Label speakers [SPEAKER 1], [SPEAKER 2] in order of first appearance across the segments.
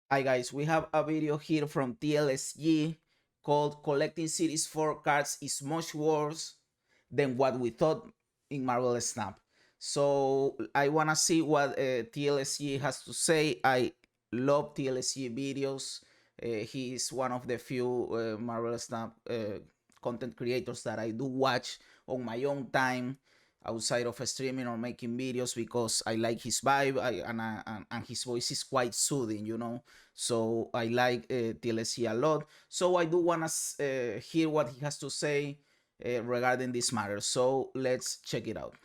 [SPEAKER 1] Hi guys, we have a video here from TLSG called Collecting Series 4 cards is much worse than what we thought in Marvel Snap. So I wanna see what TLSG has to say. I love TLSG videos. He is one of the few Marvel Snap content creators that I do watch on my own time outside of streaming or making videos because I like his vibe and his voice is quite soothing, so I like TLC a lot. So I do want to hear what he has to say regarding this matter. So let's check it out.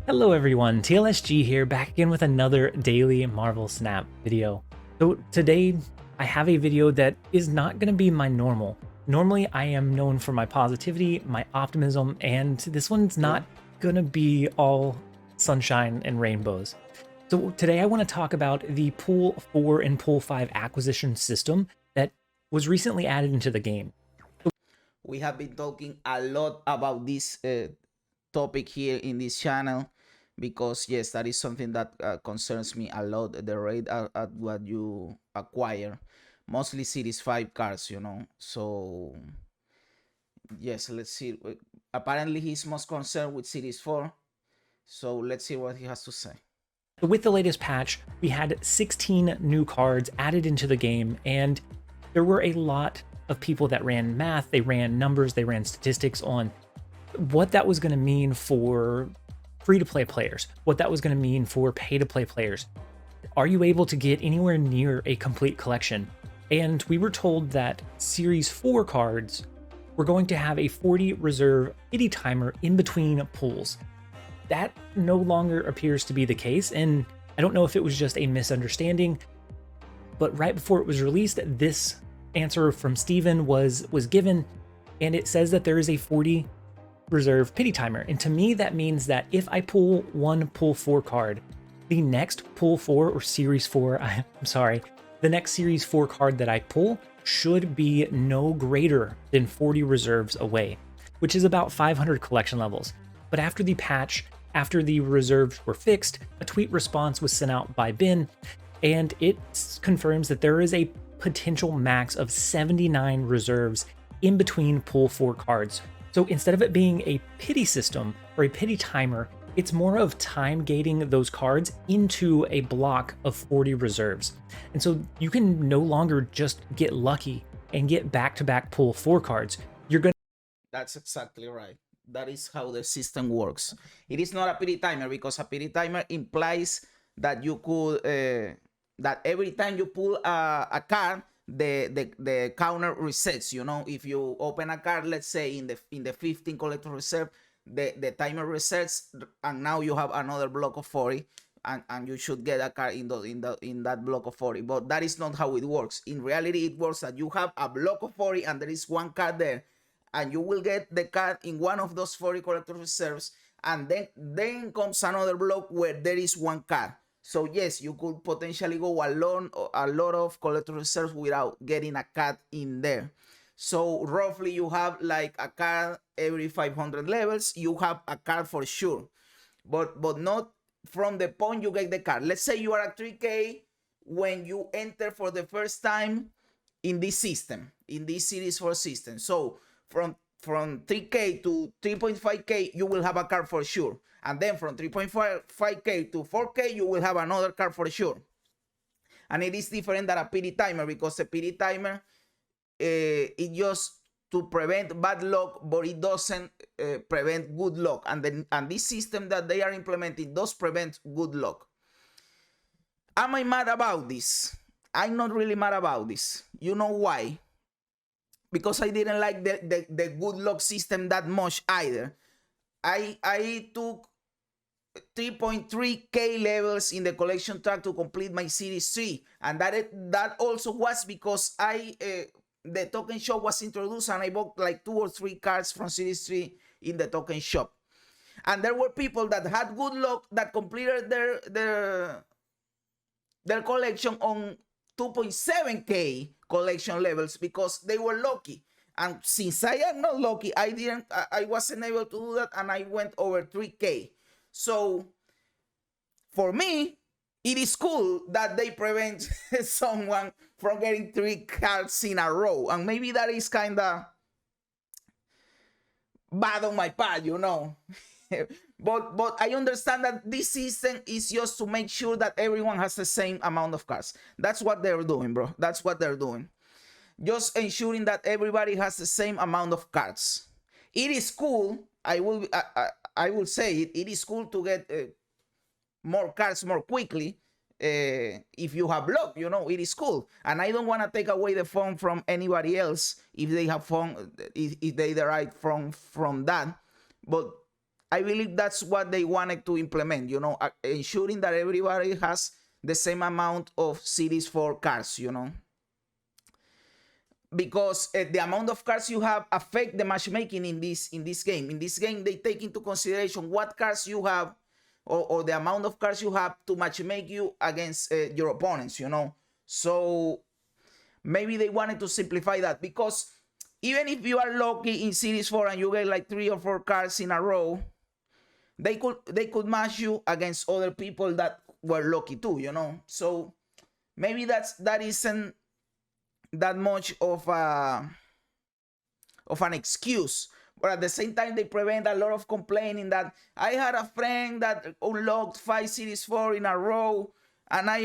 [SPEAKER 2] Hello everyone, TLSG here, back again with another daily Marvel Snap video. So today I have a video that is not going to be my normal. Normally I am known for my positivity, my optimism, and this one's not going to be all sunshine and rainbows. So today I want to talk about the Pool 4 and Pool 5 acquisition system that was recently added into the game.
[SPEAKER 1] We have been talking a lot about this topic here in this channel because yes, that is something that concerns me a lot, the rate at what you acquire, mostly series 5 cards, so yes, let's see. Apparently he's most concerned with series 4, so let's see what he has to say.
[SPEAKER 2] With the latest patch, we had 16 new cards added into the game, and there were a lot of people that ran math, they ran numbers, they ran statistics on what that was going to mean for free-to-play players, what that was going to mean for pay-to-play players. Are you able to get anywhere near a complete collection? And we were told that Series 4 cards were going to have a 40 reserve pity timer in between pulls. That no longer appears to be the case, and I don't know if it was just a misunderstanding, but right before it was released, this answer from Steven was given, and it says that there is a 40 reserve pity timer. And to me, that means that if I pull one Pool 4 card, the next Pool 4 or Series 4, the next Series 4 card that I pull should be no greater than 40 reserves away, which is about 500 collection levels. But after the patch, after the reserves were fixed, a tweet response was sent out by Ben, and it confirms that there is a potential max of 79 reserves in between Pool 4 cards. So instead of it being a pity system or a pity timer, it's more of time gating those cards into a block of 40 reserves. And so you can no longer just get lucky and get back-to-back Pool 4 cards. You're going
[SPEAKER 1] That's exactly right. That is how the system works. It is not a pity timer because a pity timer implies that you could that every time you pull a card, the counter resets. If you open a card, let's say in the 15 collector reserve, the timer resets, and now you have another block of 40, and you should get a card in that block of 40. But that is not how it works. In reality, it works that you have a block of 40 and there is one card there, and you will get the card in one of those 40 collector reserves, and then comes another block where there is one card. So yes, you could potentially go a lot of collector reserves without getting a card in there. So roughly you have like a card every 500 levels. You have a card for sure, but not from the point you get the card. Let's say you are at 3K when you enter for the first time in this system, in this series 4 system. So from 3K to 3.5K, you will have a card for sure. And then from 3.5K to 4K, you will have another card for sure. And it is different than a pity timer because a pity timer, it just to prevent bad luck, but it doesn't prevent good luck. And this system that they are implementing does prevent good luck. Am I mad about this? I'm not really mad about this. You know why? Because I didn't like the good luck system that much either. I took 3.3K levels in the collection track to complete my series 3, and that also was because the token shop was introduced, and I bought like 2 or 3 cards from series 3 in the token shop. And there were people that had good luck that completed their collection on 2.7K collection levels because they were lucky. And since I am not lucky, I wasn't able to do that, and I went over 3K. So for me, it is cool that they prevent someone from getting 3 cards in a row, and maybe that is kind of bad on my part, you know. But I understand that this system is just to make sure that everyone has the same amount of cards. That's what they're doing, bro. That's what they're doing. Just ensuring that everybody has the same amount of cards. It is cool. I will say it. It is cool to get more cards more quickly. If you have luck, you know, it is cool. And I don't want to take away the fun from anybody else if they have fun, if they derive from that. But I believe that's what they wanted to implement, you know, ensuring that everybody has the same amount of Series 4 cards, you know. Because the amount of cards you have affect the matchmaking in this game. In this game, they take into consideration what cards you have, or the amount of cards you have to matchmake you against your opponents, you know. So maybe they wanted to simplify that, because even if you are lucky in Series 4 and you get like 3 or 4 cards in a row, they could match you against other people that were lucky too, you know. So maybe that isn't that much of an excuse. But at the same time, they prevent a lot of complaining that I had a friend that unlocked 5 Series 4 in a row, and I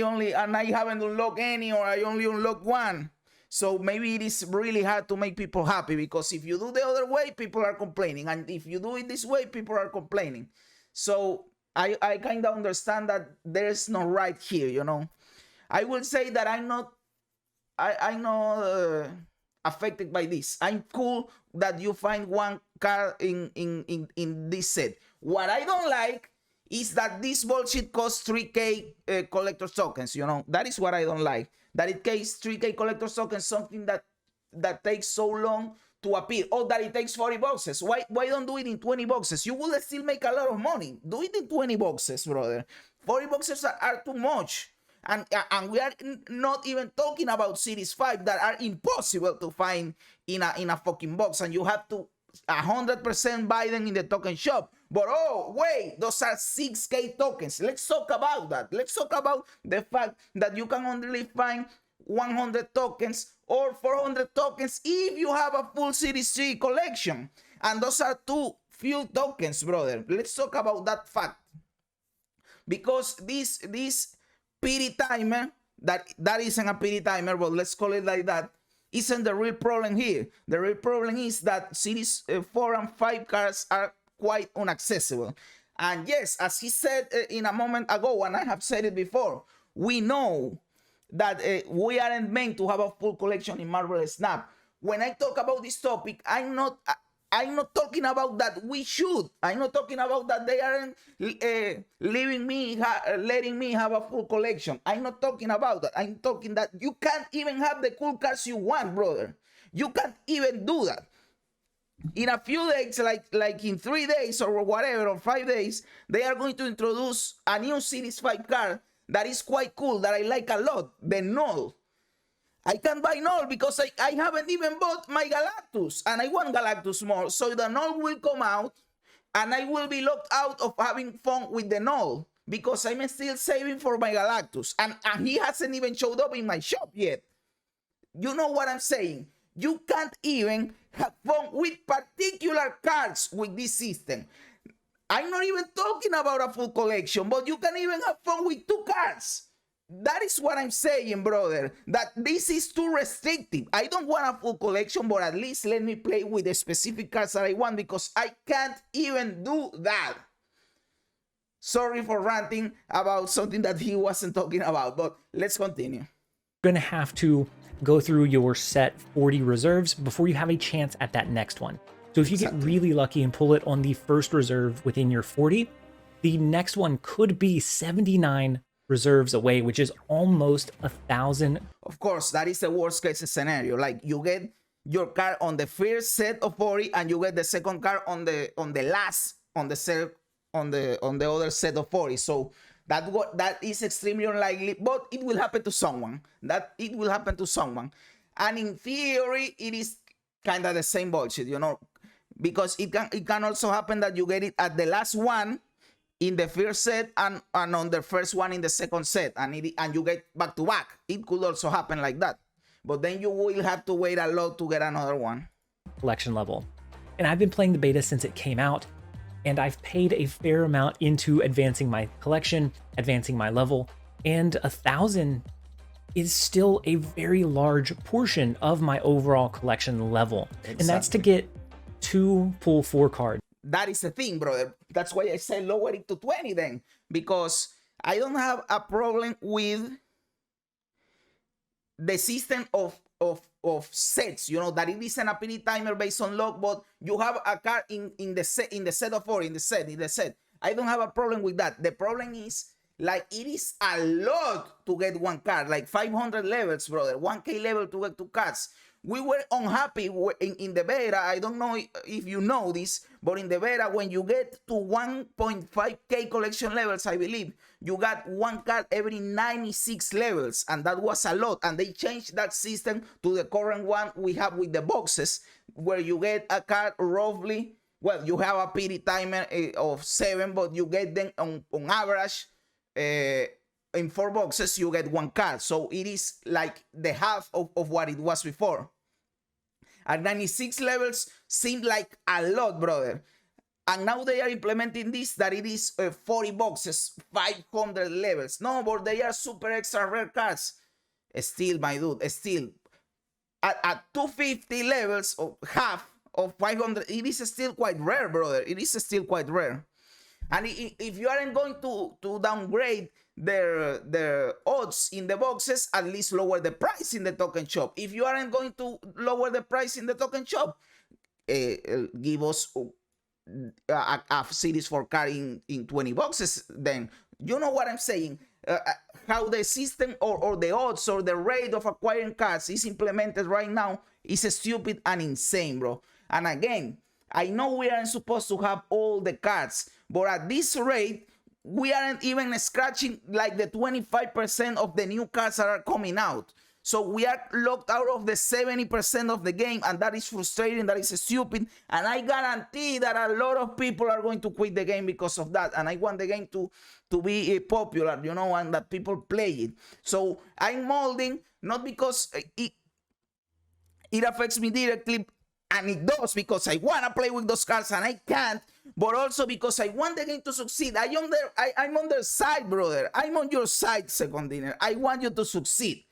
[SPEAKER 1] haven't unlocked any, or I only unlocked 1. So maybe it is really hard to make people happy, because if you do the other way, people are complaining, and if you do it this way, people are complaining. So I kind of understand that there's no right here, you know. I will say that I'm not affected by this. I'm cool that you find 1 card in this set. What I don't like is that this bullshit costs 3K collector tokens, you know. That is what I don't like. That it takes 3K collector tokens, something that takes so long to appear. Or that it takes 40 boxes. Why don't do it in 20 boxes? You will still make a lot of money. Do it in 20 boxes, brother. 40 boxes are too much. And we are not even talking about Series 5 that are impossible to find in a fucking box, and you have to 100% buy them in the token shop. But oh wait, those are 6K tokens. Let's talk about that. Let's talk about the fact that you can only find 100 tokens or 400 tokens if you have a full Series 3 collection, and those are too few tokens, brother. Let's talk about that fact, because this pity timer, that isn't a pity timer, but let's call it like that, isn't the real problem here. The real problem is that Series 4 and 5 cards are quite inaccessible. And yes, as he said in a moment ago, and I have said it before, we know that we aren't meant to have a full collection in Marvel Snap. When I talk about this topic, I'm not talking about that we should. I'm not talking about that they aren't letting me have a full collection. I'm not talking about that. I'm talking that you can't even have the cool cards you want, brother. You can't even do that. In a few days, like in 3 days or whatever, or 5 days, they are going to introduce a new Series 5 card that is quite cool, that I like a lot, the Null. I can't buy Null because I haven't even bought my Galactus, and I want Galactus more. So the Null will come out, and I will be locked out of having fun with the Null, because I'm still saving for my Galactus, and he hasn't even showed up in my shop yet. You know what I'm saying? You can't even have fun with particular cards with this system. I'm not even talking about a full collection, but you can even have fun with 2 cards. That is what I'm saying, brother, that this is too restrictive. I don't want a full collection, but at least let me play with the specific cards that I want, because I can't even do that. Sorry for ranting about something that he wasn't talking about, but let's continue.
[SPEAKER 2] You're gonna have to go through your set 40 reserves before you have a chance at that next one. So if you get really lucky and pull it on the first reserve within your 40, the next one could be 79 reserves away, which is almost 1,000.
[SPEAKER 1] Of course, that is the worst case scenario. Like, you get your card on the first set of 40, and you get the second card on the other set of 40. So that is extremely unlikely, but it will happen to someone. And in theory, it is kind of the same bullshit, you know, because it can also happen that you get it at the last one, in the first set and on the first one in the second set, and you get back to back. It could also happen like that, but then you will have to wait a lot to get another one.
[SPEAKER 2] Collection level. And I've been playing the beta since it came out, and I've paid a fair amount into advancing my collection, advancing my level, and 1,000 is still a very large portion of my overall collection level. Exactly. And that's to get 2 pull 4 cards.
[SPEAKER 1] That is the thing, brother. That's why I say lower it to 20 then, because I don't have a problem with the system of sets, you know, that it is an ability timer based on luck, but you have a card in the set of 4, in the set. I don't have a problem with that. The problem is, like, it is a lot to get one card, like 500 levels, brother, 1K level to get 2 cards. We were unhappy in the beta. I don't know if you know this, but in the beta, when you get to 1.5K collection levels, I believe, you got 1 card every 96 levels, and that was a lot. And they changed that system to the current one we have with the boxes, where you get a card roughly, well, you have a PD timer of 7, but you get them on average, in 4 boxes, you get 1 card. So it is like the half of what it was before. At 96 levels seemed like a lot, brother. And now they are implementing this, that it is 40 boxes, 500 levels. No, but they are super extra rare cards. Still, my dude, still. At 250 levels, or half of 500, it is still quite rare, brother. It is still quite rare. And if you aren't going to downgrade their odds in the boxes, at least lower the price in the token shop. If you aren't going to lower the price in the token shop, give us a series 4 card in 20 boxes. Then you know what I'm saying. How the system or the odds or the rate of acquiring cards is implemented right now is stupid and insane, bro. And again, I know we aren't supposed to have all the cards, but at this rate, we aren't even scratching like the 25% of the new cards that are coming out. So we are locked out of the 70% of the game, and that is frustrating, that is stupid. And I guarantee that a lot of people are going to quit the game because of that. And I want the game to be popular, you know, and that people play it. So I'm molding, not because it affects me directly, and it does, because I want to play with those cards and I can't, but also because I want the game to succeed. I'm on their side, brother. I'm on your side, Second Dinner. I want you to succeed.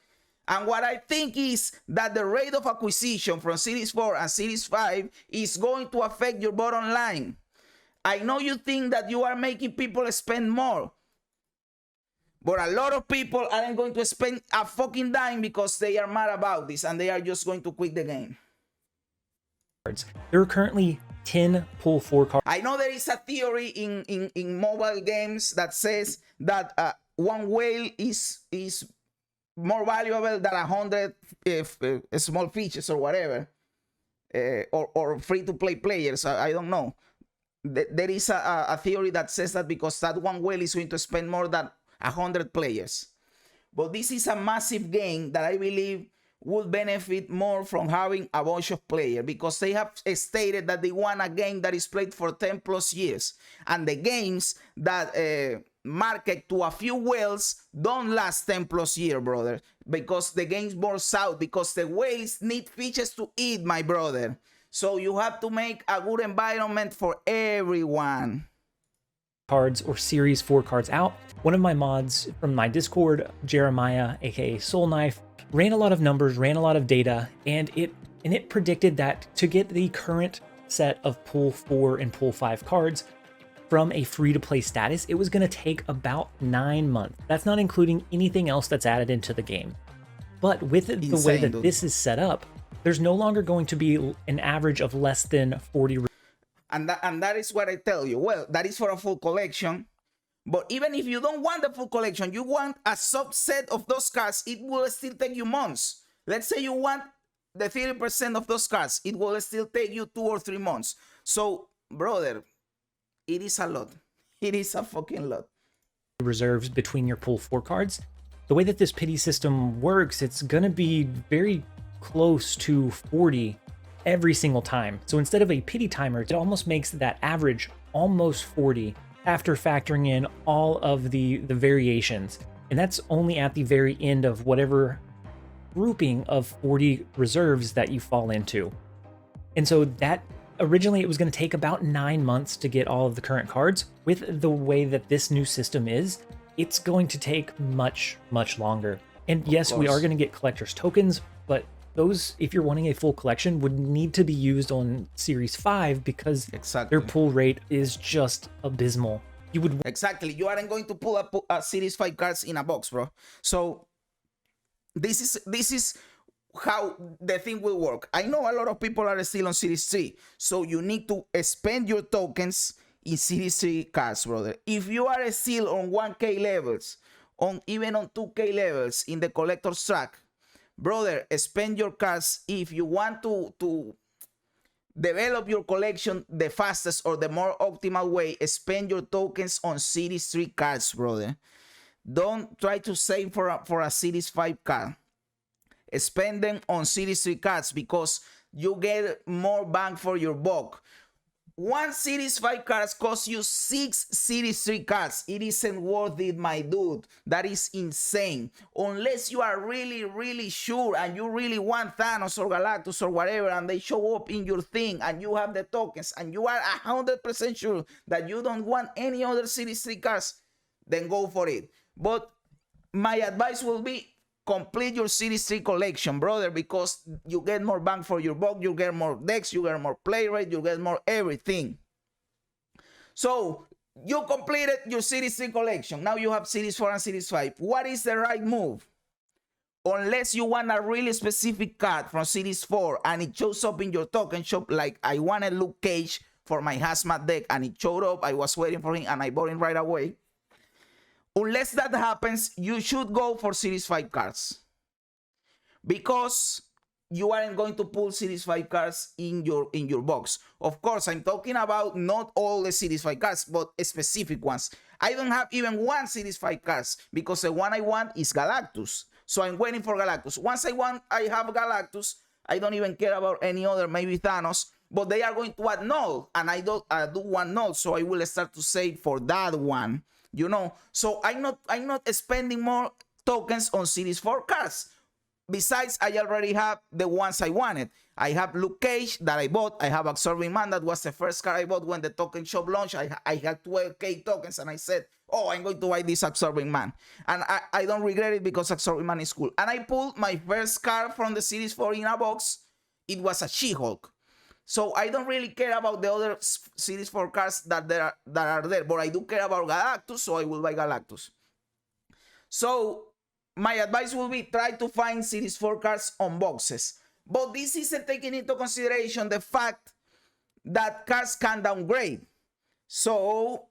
[SPEAKER 1] And what I think is that the rate of acquisition from Series 4 and Series 5 is going to affect your bottom line. I know you think that you are making people spend more, but a lot of people aren't going to spend a fucking dime because they are mad about this and they are just going to quit the game.
[SPEAKER 2] There are currently 10 pull 4 cards.
[SPEAKER 1] I know there is a theory in mobile games that says that 1 whale is more valuable than 100 small fishes or whatever, or free-to-play players. I don't know. There is a theory that says that because that 1 whale is going to spend more than 100 players. But this is a massive game that I believe would benefit more from having a bunch of players, because they have stated that they want a game that is played for 10 plus years, and the games that market to a few whales don't last 10 plus years, brother, because the game's burns out, because the whales need fishes to eat, my brother. So you have to make a good environment for everyone.
[SPEAKER 2] Cards or Series 4 cards out. One of my mods from my Discord, Jeremiah, aka Soul Knife, ran a lot of numbers, ran a lot of data, and it predicted that to get the current set of pull 4 and pull 5 cards from a free-to-play status, it was going to take about 9 months. That's not including anything else that's added into the game. But with the way that this is set up, there's no longer going to be an average of less than 40.
[SPEAKER 1] And that is what I tell you. Well, that is for a full collection. But even if you don't want the full collection, you want a subset of those cards, it will still take you months. Let's say you want the 30% of those cards, it will still take you 2 or 3 months. So, brother, it is a lot. It is a fucking lot.
[SPEAKER 2] Reserves between your pull 4 cards. The way that this pity system works, it's going to be very close to 40 every single time. So instead of a pity timer, it almost makes that average almost 40 after factoring in all of the variations. And that's only at the very end of whatever grouping of 40 reserves that you fall into. And so that originally it was going to take about 9 months to get all of the current cards. With the way that this new system is, it's going to take much, much longer. And yes, we are going to get collector's tokens, but those, if you're wanting a full collection, would need to be used on Series 5 because their pull rate is just abysmal. You would
[SPEAKER 1] you aren't going to pull up a Series 5 cards in a box, bro. So this is how the thing will work. I know a lot of people are still on Series 3, so you need to spend your tokens in Series 3 cards, brother. If you are still on 1K levels, even on 2K levels in the collector's track, brother, spend your cards. If you want to develop your collection the fastest or the more optimal way, spend your tokens on Series 3 cards, brother. Don't try to save for a Series 5 card. Spend them on Series 3 cards because you get more bang for your buck. One Series 5 cards costs you 6 Series 3 cards. It isn't worth it, my dude. That is insane. Unless you are really, really sure and you really want Thanos or Galactus or whatever, and they show up in your thing and you have the tokens and you are 100% sure that you don't want any other Series 3 cards, then go for it. But my advice will be complete your Series 3 collection, brother, because you get more bang for your buck, you get more decks, you get more play rate, you get more everything. So you completed your Series 3 collection. Now you have Series 4 and Series 5. What is the right move? Unless you want a really specific card from Series 4 and it shows up in your token shop, like I wanted Luke Cage for my hazmat deck and it showed up, I was waiting for him and I bought him right away. Unless that happens, you should go for Series 5 cards because you aren't going to pull Series 5 cards in your box. Of course, I'm talking about not all the Series 5 cards, but specific ones. I don't have even one Series 5 cards because the one I want is Galactus. So I'm waiting for Galactus. Once I have Galactus, I don't even care about any other, maybe Thanos, but they are going to add null, and I do want null, so I will start to save for that one. You know, so I'm not spending more tokens on Series 4 cards. Besides, I already have the ones I wanted. I have Luke Cage that I bought. I have Absorbing Man. That was the first card I bought when the token shop launched. I had 12K tokens and I said, oh, I'm going to buy this Absorbing Man. And I don't regret it because Absorbing Man is cool. And I pulled my first card from the Series 4 in a box. It was a She-Hulk. So I don't really care about the other Series 4 cards that are there, but I do care about Galactus, so I will buy Galactus. So my advice will be try to find Series 4 cards on boxes. But this isn't taking into consideration the fact that cards can downgrade. So,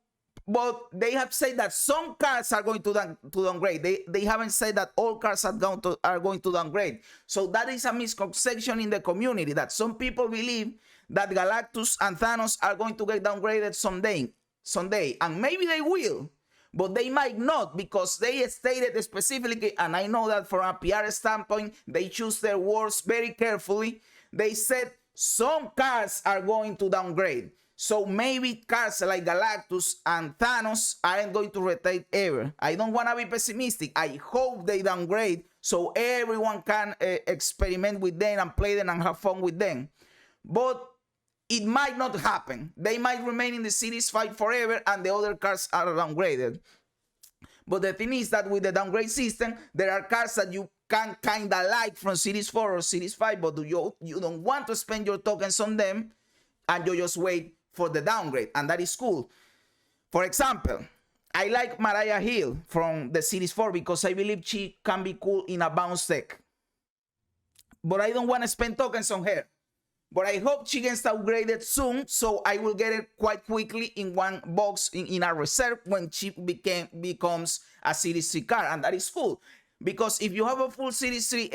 [SPEAKER 1] but they have said that some cards are going to downgrade. They haven't said that all cards are going to downgrade. So that is a misconception in the community that some people believe that Galactus and Thanos are going to get downgraded someday, and maybe they will, but they might not because they stated specifically, and I know that from a PR standpoint, they choose their words very carefully. They said some cards are going to downgrade. So maybe cards like Galactus and Thanos aren't going to rotate ever. I don't want to be pessimistic. I hope they downgrade so everyone can experiment with them and play them and have fun with them. But it might not happen. They might remain in the Series 5 forever and the other cards are downgraded. But the thing is that with the downgrade system, there are cards that you can kind of like from Series 4 or Series 5, but you don't want to spend your tokens on them and you just wait for the downgrade, and that is cool. For example, I like Mariah Hill from the Series 4 because I believe she can be cool in a bounce deck. But I don't want to spend tokens on her. But I hope she gets upgraded soon, so I will get it quite quickly in one box in a reserve when she becomes a Series 3 card, and that is cool. Because if you have a full Series 3,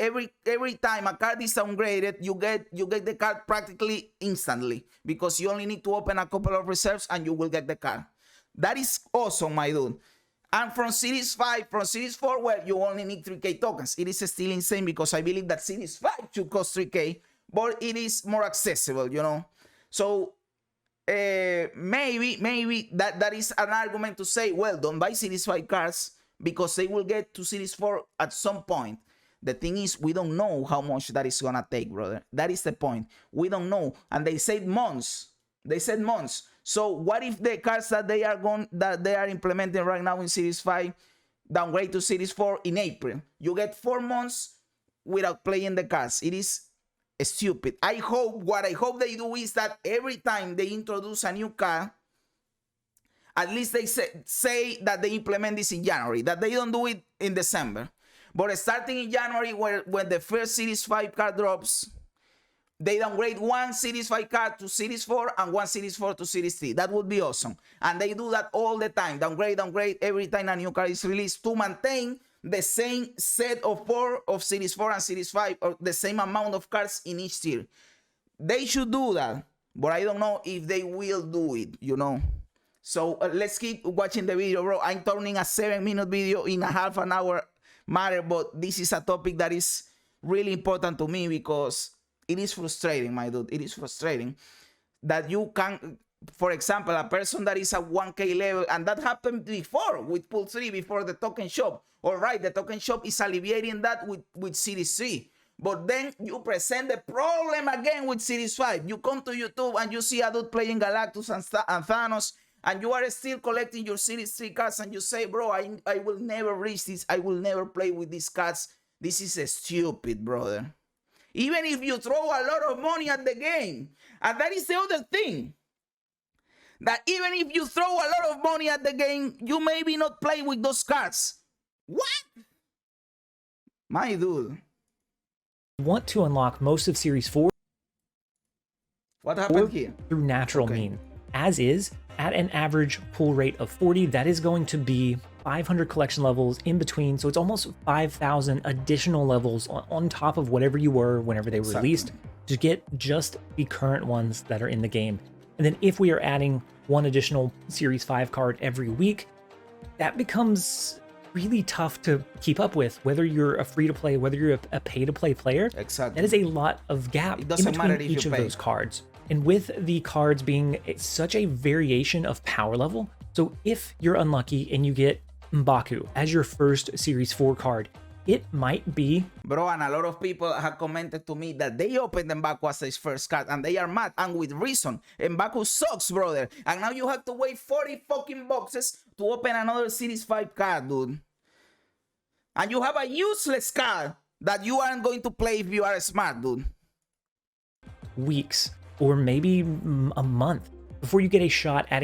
[SPEAKER 1] every time a card is downgraded, you get the card practically instantly because you only need to open a couple of reserves and you will get the card. That is awesome, my dude. And from Series 5, from Series 4, well, you only need 3K tokens. It is still insane because I believe that Series 5 should cost 3K, but it is more accessible, you know. So maybe that is an argument to say, well, don't buy Series 5 cards because they will get to Series 4 at some point. The thing is, we don't know how much that is gonna take, brother. That is the point. We don't know. And they said months. They said months. So what if the cards that they are implementing right now in Series 5 downgrade to Series 4 in April? You get 4 months without playing the cards. It is stupid. What I hope they do is that every time they introduce a new card, at least they say that they implement this in January, that they don't do it in December. But starting in January, when the first Series 5 card drops, they downgrade one Series 5 card to Series 4 and one Series 4 to Series 3. That would be awesome. And they do that all the time. Downgrade every time a new card is released to maintain the same set of 4 of Series 4 and Series 5, or the same amount of cards in each tier. They should do that, but I don't know if they will do it, you know. So let's keep watching the video, bro. I'm turning a 7-minute video in a half an hour matter, but this is a topic that is really important to me because it is frustrating, my dude. It is frustrating that you can, for example, a person that is at 1K level, and that happened before with Pool 3, before the token shop. All right, the token shop is alleviating that with Series 3. But then you present the problem again with Series 5. You come to YouTube and you see a dude playing Galactus and Thanos, and you are still collecting your Series 3 cards, and you say, bro, I will never reach this. I will never play with these cards. This is stupid, brother. Even if you throw a lot of money at the game. And that is the other thing. That even if you throw a lot of money at the game, you maybe not play with those cards. What? My dude.
[SPEAKER 2] Want to unlock most of Series 4
[SPEAKER 1] What happened here?
[SPEAKER 2] through natural means. As is, at an average pull rate of 40, that is going to be 500 collection levels in between. So it's almost 5,000 additional levels on top of whatever you were whenever they were released to get just the current ones that are in the game. And then if we are adding one additional Series 5 card every week, that becomes really tough to keep up with, whether you're a free-to-play, whether you're a pay-to-play player.
[SPEAKER 1] Exactly.
[SPEAKER 2] That is a lot of gap in between each of those cards. And with the cards being such a variation of power level, so if you're unlucky and you get M'Baku as your first Series 4 card, it might be...
[SPEAKER 1] Bro, and a lot of people have commented to me that they opened M'Baku as his first card, and they are mad, and with reason. M'Baku sucks, brother. And now you have to wait 40 fucking boxes to open another Series 5 card, dude. And you have a useless card that you aren't going to play if you are smart, dude.
[SPEAKER 2] Weeks or maybe a month before you get a shot at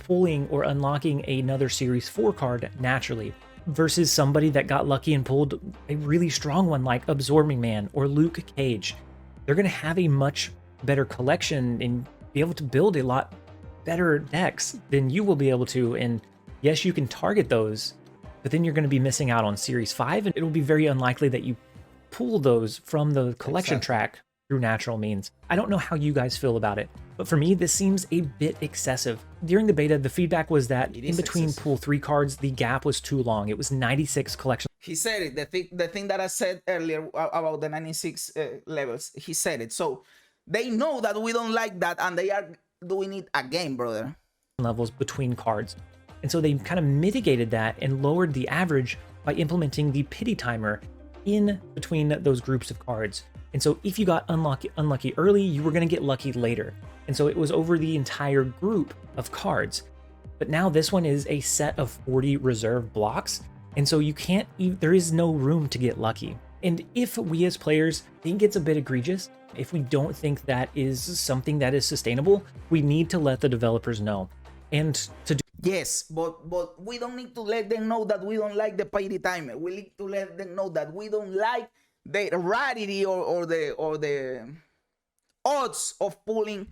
[SPEAKER 2] pulling or unlocking another Series 4 card naturally, versus somebody that got lucky and pulled a really strong one like Absorbing Man or Luke Cage. They're going to have a much better collection and be able to build a lot better decks than you will be able to. And yes, you can target those, but then you're going to be missing out on Series 5, and it'll be very unlikely that you pull those from the collection track through natural means. I don't know how you guys feel about it, but for me, this seems a bit excessive. During the beta, the feedback was that in between excessive. Pool 3 cards, the gap was too long. It was 96 collection.
[SPEAKER 1] He said it. The thing that I said earlier about the 96 levels, he said it. So they know that we don't like that, and they are doing it again, brother.
[SPEAKER 2] Levels between cards. And so they kind of mitigated that and lowered the average by implementing the pity timer in between those groups of cards. And so if you got unlucky early, you were going to get lucky later. And so it was over the entire group of cards. But now this one is a set of 40 reserve blocks. And so you can't, there is no room to get lucky. And if we as players think it's a bit egregious, if we don't think that is something that is sustainable, we need to let the developers know. And to do
[SPEAKER 1] yes, but we don't need to let them know that we don't like the pity timer. We need to let them know that we don't like the rarity or the odds of pulling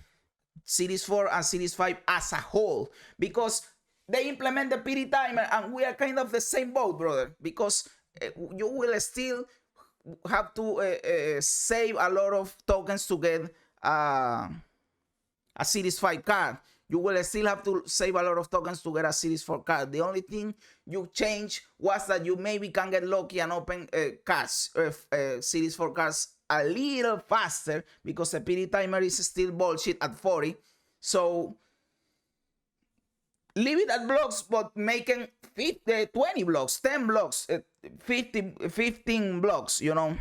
[SPEAKER 1] Series 4 and Series 5 as a whole, because they implement the pity timer and we are kind of the same boat, brother, because you will still have to save a lot of tokens to get a Series 5 card. You will still have to save a lot of tokens to get a Series 4 card. The only thing you change was that you maybe can get lucky and open cards, Series 4 cards a little faster, because the pity timer is still bullshit at 40. So leave it at blocks, but making 50, 20 blocks, 10 blocks, 50, 15 blocks, you know.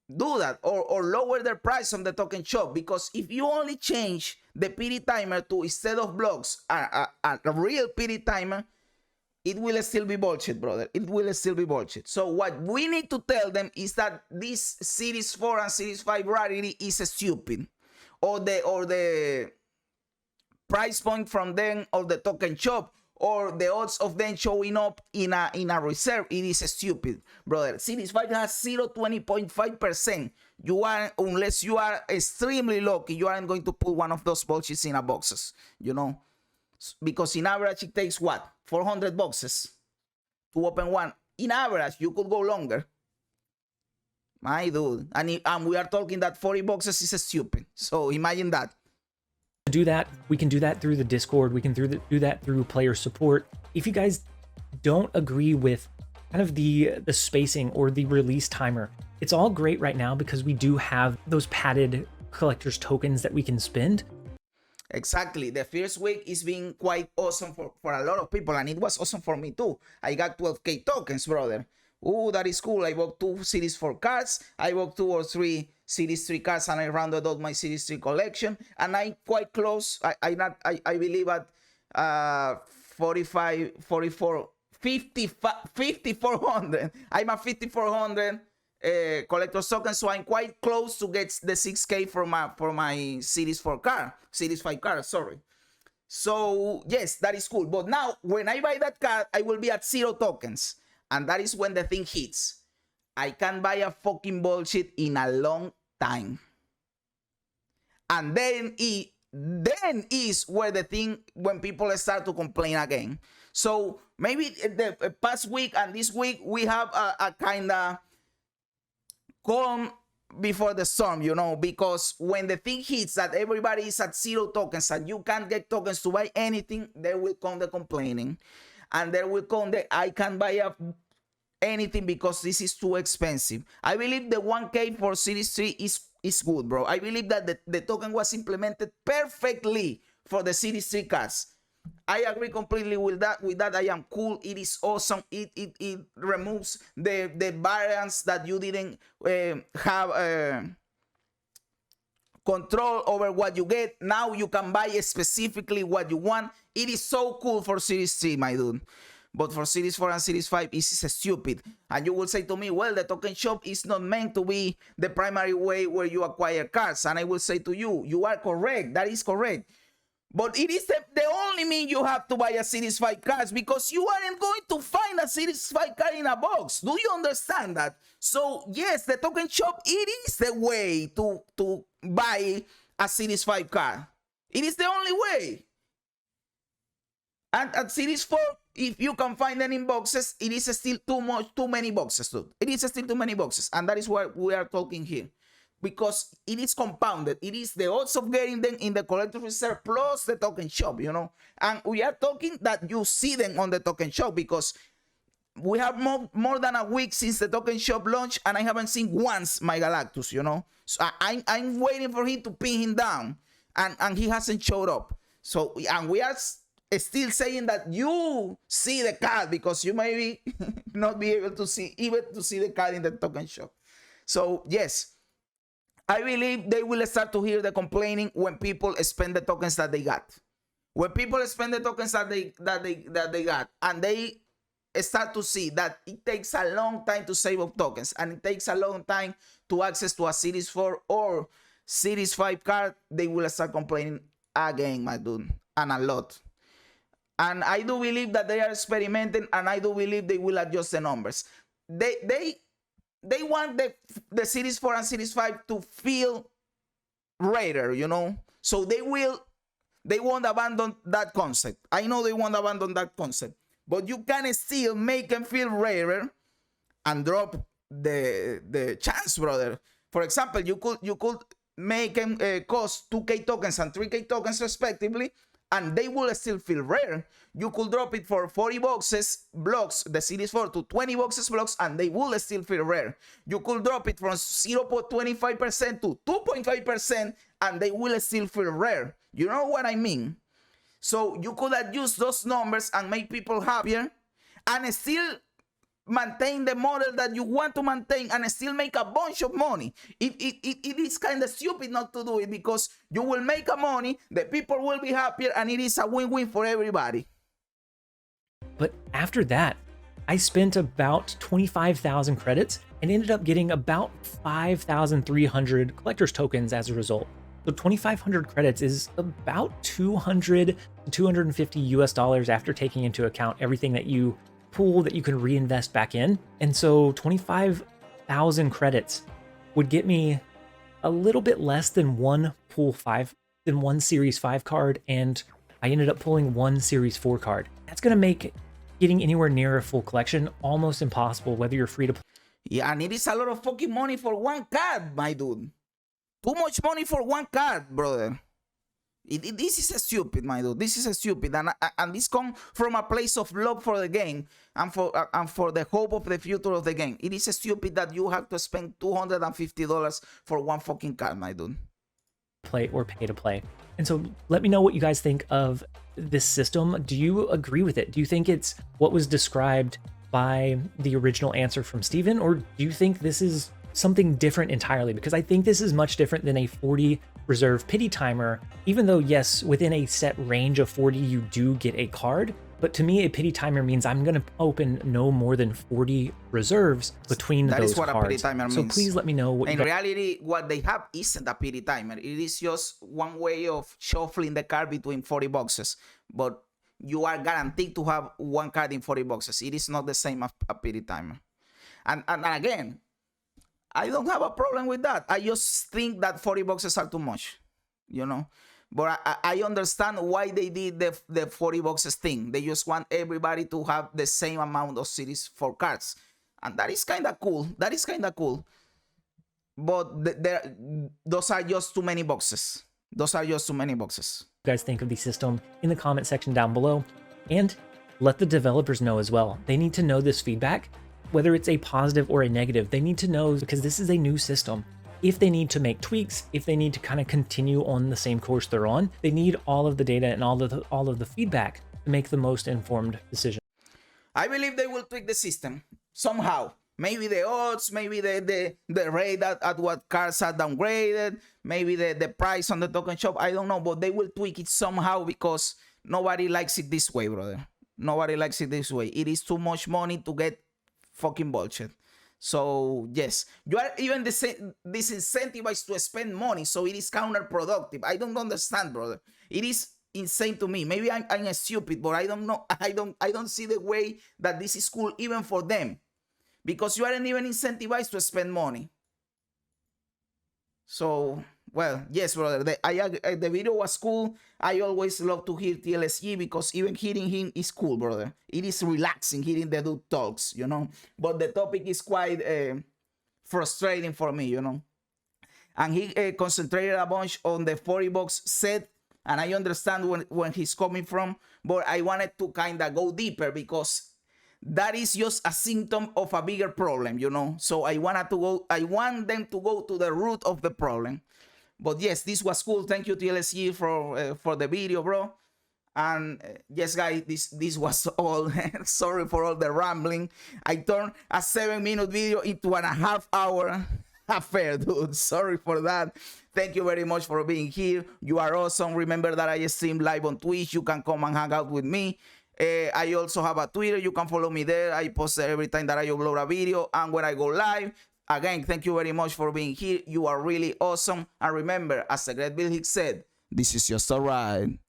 [SPEAKER 1] Do that, or lower the price on the token shop, because if you only change the PD timer to, instead of blocks, a real PD timer, it will still be bullshit, brother. It will still be bullshit. So what we need to tell them is that this Series 4 and Series 5 rarity is stupid, or the price point from them or the token shop, or the odds of them showing up in a reserve, it is stupid, brother. Series 5 has 0.20%. You are, unless you are extremely lucky, you aren't going to put one of those boxes in a boxes, you know, because in average it takes what, 400 boxes to open one. In average, you could go longer, my dude, and we are talking that 40 boxes is stupid. So imagine that.
[SPEAKER 2] To do that, we can do that through the Discord. We can do that through player support. If you guys don't agree with kind of the spacing or the release timer, it's all great right now because we do have those padded collector's tokens that we can spend.
[SPEAKER 1] Exactly. The first week is being quite awesome for a lot of people, and it was awesome for me too. I got 12k tokens, brother. Oh, that is cool. I bought 2 Series 4 cards. I bought 2 or 3 Series 3 cards, and I rounded out my Series 3 collection. And I'm quite close. I believe at 45, 44, 50, 5400. I'm at 5400 collector's tokens, so I'm quite close to get the 6k for my Series 4 card, Series 5 card, sorry. So yes, that is cool. But now when I buy that card, I will be at 0 tokens. And that is when the thing hits. I can't buy a fucking bullshit in a long time. And then is where the thing, when people start to complain again. So maybe the past week and this week, we have a kind of calm before the storm, you know, because when the thing hits that everybody is at 0 tokens and you can't get tokens to buy anything, there will come the complaining. And there will come the, I can't buy anything because this is too expensive. I believe the 1k for Series 3 is good, bro. I believe that the token was implemented perfectly for the Series 3 cards. I agree completely with that. I am cool. It is awesome. It removes the variance that you didn't have control over what you get. Now you can buy specifically what you want. It is so cool for Series 3, my dude. But for Series 4 and Series 5, it is stupid. And you will say to me, well, the token shop is not meant to be the primary way where you acquire cards. And I will say to you, you are correct. That is correct. But it is the only mean you have to buy a Series 5 cards, because you aren't going to find a Series 5 card in a box. Do you understand that? So yes, the token shop, it is the way to buy a Series 5 card. It is the only way. And at Series 4, if you can find them in boxes, it is still too many boxes, dude. It is still too many boxes. And that is what we are talking here. Because it is compounded. It is the odds of getting them in the collector's reserve plus the token shop, you know. And we are talking that you see them on the token shop, because we have more than a week since the token shop launched, and I haven't seen once my Galactus, you know. So I'm waiting for him to pin him down, and he hasn't showed up. So, and we are still saying that you see the card, because you may not be able to see the card in the token shop. So yes, I believe they will start to hear the complaining when people spend the tokens that they got. When people spend the tokens that they got, and they start to see that it takes a long time to save up tokens, and it takes a long time to access to a Series 4 or Series 5 card, they will start complaining again, my dude, and a lot. And I do believe that they are experimenting, and I do believe they will adjust the numbers. They want the Series 4 and Series 5 to feel rarer, you know? So they won't abandon that concept. I know they won't abandon that concept. But you can still make them feel rarer and drop the chance, brother. For example, you could make them cost 2k tokens and 3k tokens respectively, and they will still feel rare. You could drop it for 40 boxes blocks, the Series 4, to 20 boxes blocks, and they will still feel rare. You could drop it from 0.25% to 2.5%, and they will still feel rare. You know what I mean? So you could have used those numbers and make people happier and still maintain the model that you want to maintain and still make a bunch of money. It is kind of stupid not to do it, because you will make a money, the people will be happier, and it is a win-win for everybody.
[SPEAKER 2] But after that, I spent about 25,000 credits and ended up getting about 5,300 collector's tokens as a result. So 2,500 credits is about 200 to 250 US dollars after taking into account everything that you pool that you can reinvest back in. And so 25,000 credits would get me a little bit less than one Series 5 card, and I ended up pulling one Series 4 card. That's going to make getting anywhere near a full collection almost impossible, whether you're free to play.
[SPEAKER 1] Yeah, and it is a lot of fucking money for one card, my dude. Too much money for one card, brother. This is a stupid, my dude. This is a stupid, and this comes from a place of love for the game and for the hope of the future of the game. It is a stupid that you have to spend $250 for one fucking card, my dude.
[SPEAKER 2] Play or pay to play. And so let me know what you guys think of this system. Do you agree with it? Do you think it's what was described by the original answer from Steven, or do you think this is something different entirely? Because I think this is much different than a 40 reserve pity timer, even though yes, within a set range of 40 you do get a card. But to me, a pity timer means I'm going to open no more than 40 reserves between those cards. That is what a pity timer means. So please let me know what
[SPEAKER 1] in reality, what they have isn't a pity timer. It is just one way of shuffling the card between 40 boxes. But you are guaranteed to have one card in 40 boxes. It is not the same as a pity timer. And again, I don't have a problem with that. I just think that 40 boxes are too much, you know. But I understand why they did the 40 boxes thing. They just want everybody to have the same amount of Series 4 cards. And that is kind of cool. That is kind of cool. But those are just too many boxes. Those are just too many boxes.
[SPEAKER 2] You guys think of the system in the comment section down below. And let the developers know as well. They need to know this feedback, whether it's a positive or a negative. They need to know, because this is a new system. If they need to make tweaks, if they need to kind of continue on the same course they're on, they need all of the data and all of the feedback to make the most informed decision.
[SPEAKER 1] I believe they will tweak the system somehow. Maybe the odds, maybe the rate at what cards are downgraded, maybe the price on the token shop. I don't know, but they will tweak it somehow, because nobody likes it this way, brother. Nobody likes it this way. It is too much money to get fucking bullshit. So yes, you are even disincentivized to spend money, so it is counterproductive. I don't understand, brother. It is insane to me. Maybe I'm stupid, but I don't know. I don't see the way that this is cool even for them, because you aren't even incentivized to spend money. So, well, yes, brother. The video was cool. I always love to hear TLSG, because even hearing him is cool, brother. It is relaxing hearing the dude talks, you know. But the topic is quite frustrating for me, you know. And he concentrated a bunch on the 40 box set, and I understand when he's coming from. But I wanted to kind of go deeper, because that is just a symptom of a bigger problem, you know. So I want them to go to the root of the problem. But yes, this was cool. Thank you, TLSG, for the video, bro. And yes, guys, this was all. Sorry for all the rambling. I turned a 7-minute video into an half-hour affair, dude. Sorry for that. Thank you very much for being here. You are awesome. Remember that I stream live on Twitch. You can come and hang out with me. I also have a Twitter. You can follow me there. I post every time that I upload a video and when I go live. Again, thank you very much for being here. You are really awesome. And remember, as the great Bill Hicks said, this is just a ride.